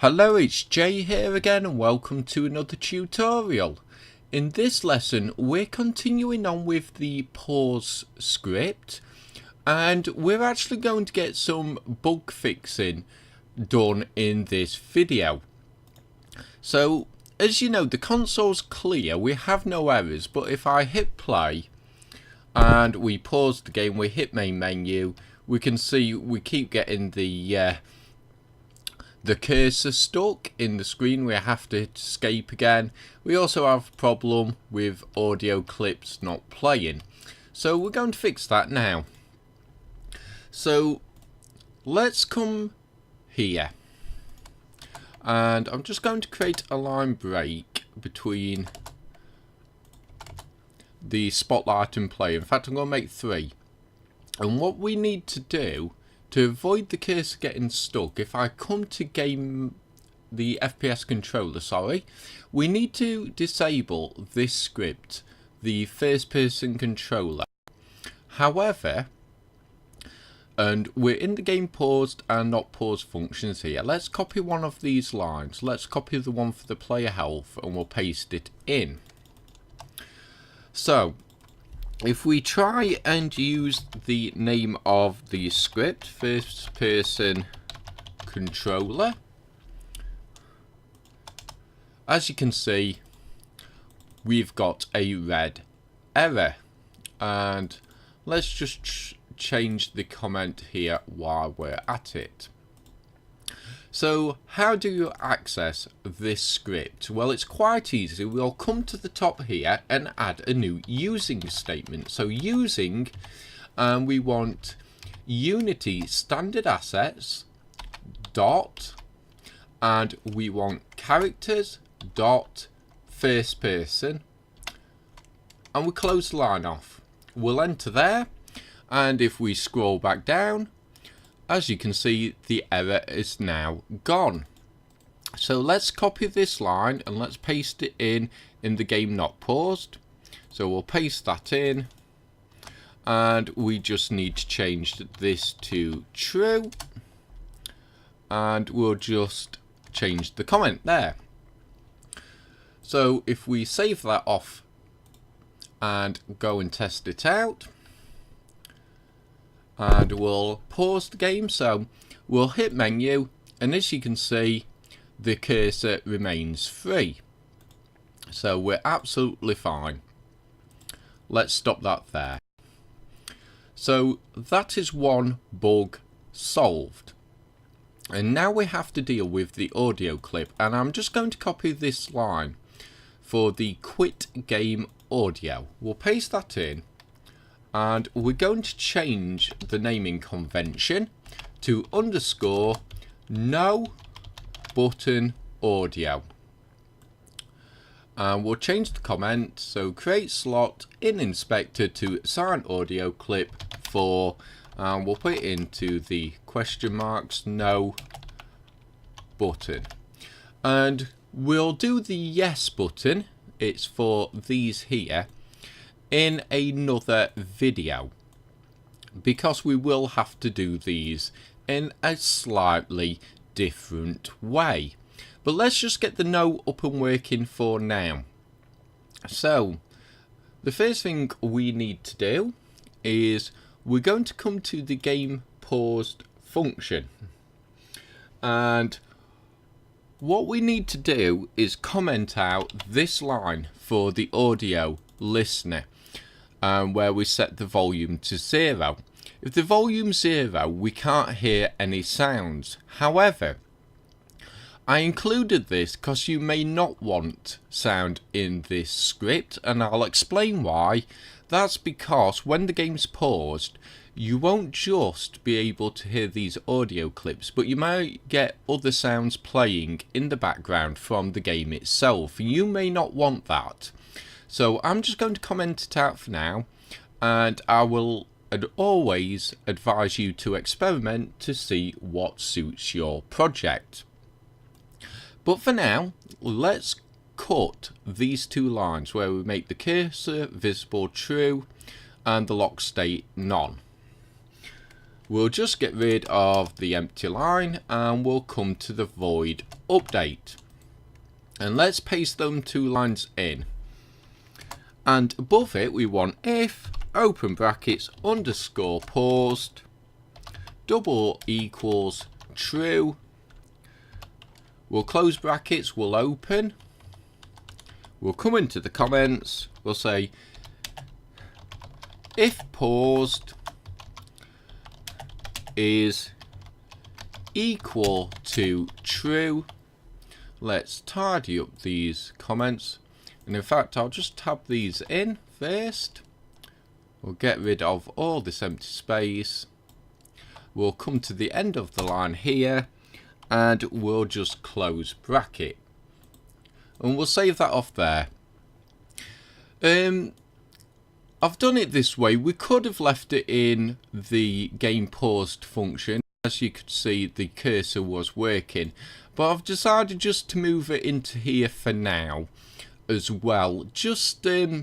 Hello, it's Jay here again and welcome to another tutorial. In this lesson we're continuing on with the pause script and we're actually going to get some bug fixing done in this video. So as you know, the console's clear, we have no errors, but if I hit play and we pause the game, we hit main menu, we can see we keep getting the cursor stuck in the screen. We have to escape again. We also have a problem with audio clips not playing. So we're going to fix that now. So let's come here. And I'm just going to create a line break between the spotlight and play. In fact, I'm going to make 3. And what we need to do to avoid the cursor getting stuck, if I come to the FPS controller, we need to disable this script, the first person controller. However, and we're in the game paused and not paused functions here. Let's copy one of these lines. Let's copy the one for the player health and we'll paste it in. So if we try and use the name of the script, first person controller, as you can see, we've got a red error. And let's just change the comment here while we're at it. So how do you access this script? Well, it's quite easy. We'll come to the top here and add a new using statement. So using, we want Unity standard assets dot, and we want characters dot first person, and we close the line off. We'll enter there, and if we scroll back down, as you can see, the error is now gone. So let's copy this line and let's paste it in the game not paused. So we'll paste that in, and we just need to change this to true, and we'll just change the comment there. So if we save that off and go and test it out, and we'll pause the game, so we'll hit menu, and as you can see, the cursor remains free. So we're absolutely fine. Let's stop that there. So that is one bug solved. And now we have to deal with the audio clip, and I'm just going to copy this line for the quit game audio. We'll paste that in. And we're going to change the naming convention to underscore no button audio. And we'll change the comment, so create slot in inspector to assign audio clip for, and we'll put it into the question marks no button. And we'll do the yes button, it's for these here, in another video, because we will have to do these in a slightly different way. But let's just get the no up and working for now. So the first thing we need to do is we're going to come to the game paused function, and what we need to do is comment out this line for the audio listener, where we set the volume to 0. If the volume's 0, we can't hear any sounds. However, I included this because you may not want sound in this script, and I'll explain why. That's because when the game's paused, you won't just be able to hear these audio clips, but you might get other sounds playing in the background from the game itself. You may not want that. So I'm just going to comment it out for now, and I will always advise you to experiment to see what suits your project. But for now, let's cut these two lines where we make the cursor visible true and the lock state none. we'll just get rid of the empty line and we'll come to the void update. And let's paste them 2 lines in. And above it we want if open brackets underscore paused double equals true. We'll close brackets, we'll open. We'll come into the comments, we'll say if paused is equal to true. Let's tidy up these comments, and in fact I'll just tab these in first. We'll get rid of all this empty space. We'll come to the end of the line here and we'll just close bracket, and we'll save that off there. I've done it this way. We could have left it in the game paused function. As you could see, the cursor was working, but I've decided just to move it into here for now as well. Just it's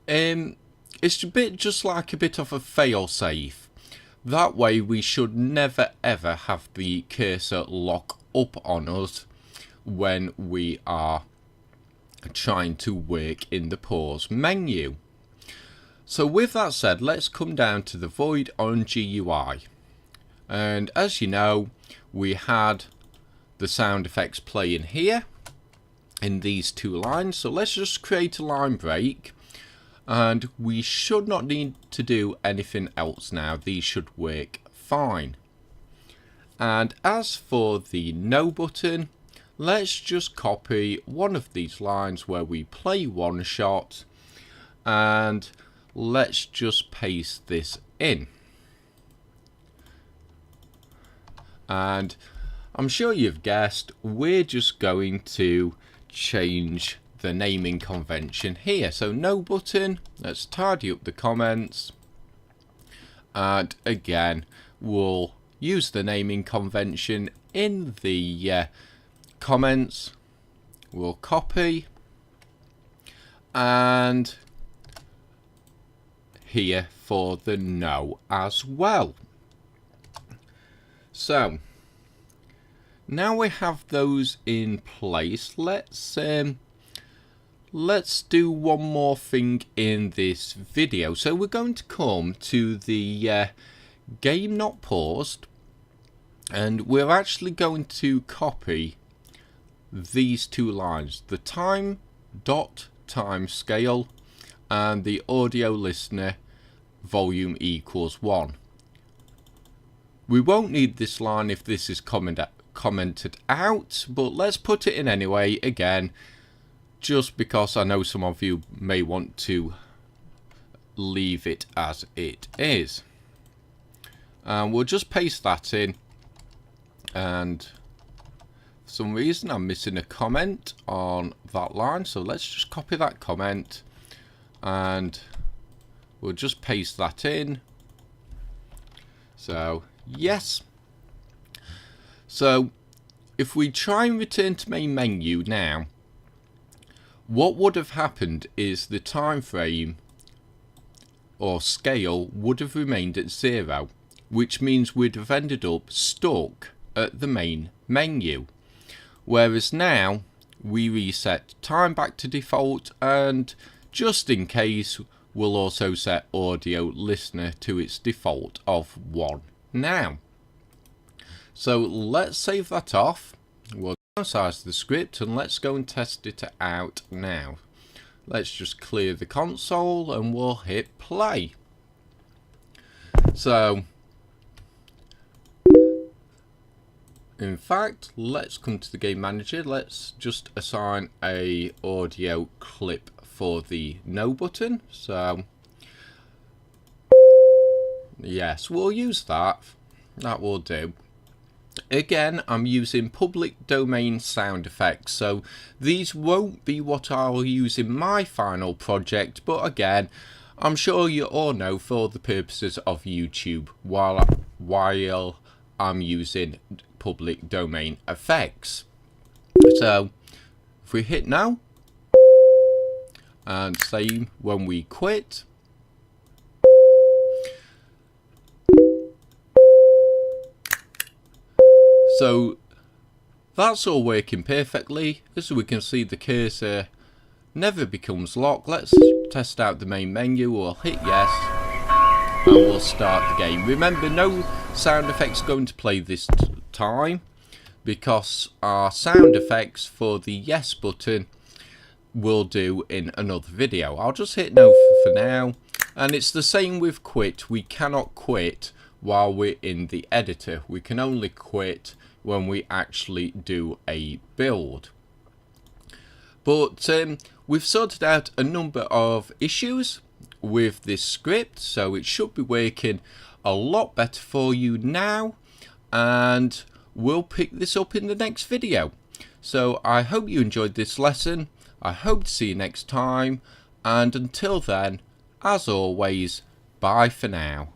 a bit just like a bit of a fail-safe. That way we should never ever have the cursor lock up on us when we are trying to work in the pause menu. So with that said, let's come down to the void on GUI. And as you know, we had the sound effects playing here in these 2 lines. So let's just create a line break. And we should not need to do anything else now. These should work fine. And as for the no button, let's just copy one of these lines where we play one shot, and let's just paste this in. And I'm sure you've guessed, we're just going to change the naming convention here. So no button, let's tidy up the comments, and again we'll use the naming convention in the comments. We'll copy, and here for the no as well. So now we have those in place, let's do one more thing in this video. So we're going to come to the game not paused, and we're actually going to copy these 2 lines, the time scale and the audio listener volume equals 1. We won't need this line if this is commented out, but let's put it in anyway, again, just because I know some of you may want to leave it as it is. And we'll just paste that in, and for some reason I'm missing a comment on that line, so let's just copy that comment and we'll just paste that in. So yes. So if we try and return to main menu now, what would have happened is the time frame or scale would have remained at 0, which means we'd have ended up stuck at the main menu. Whereas now we reset time back to default, and just in case we'll also set audio listener to its default of 1 now. So let's save that off. We'll downsize the script and let's go and test it out now. Let's just clear the console and we'll hit play. So in fact, let's come to the game manager. Let's just assign a audio clip for the no button. So yes, we'll use that. That will do. Again, I'm using public domain sound effects, so these won't be what I'll use in my final project, but again, I'm sure you all know for the purposes of YouTube while I'm using public domain effects. So if we hit now and same when we quit, So that's all working perfectly. As we can see, the cursor never becomes locked. Let's test out the main menu. We'll hit yes and we'll start the game. Remember, no sound effects going to play this time, because our sound effects for the yes button will do in another video. I'll just hit no for now. And it's the same with quit. We cannot quit while we're in the editor. We can only quit when we actually do a build. But we've sorted out a number of issues with this script, so it should be working a lot better for you now, and we'll pick this up in the next video. So I hope you enjoyed this lesson. I hope to see you next time, and until then, as always, bye for now.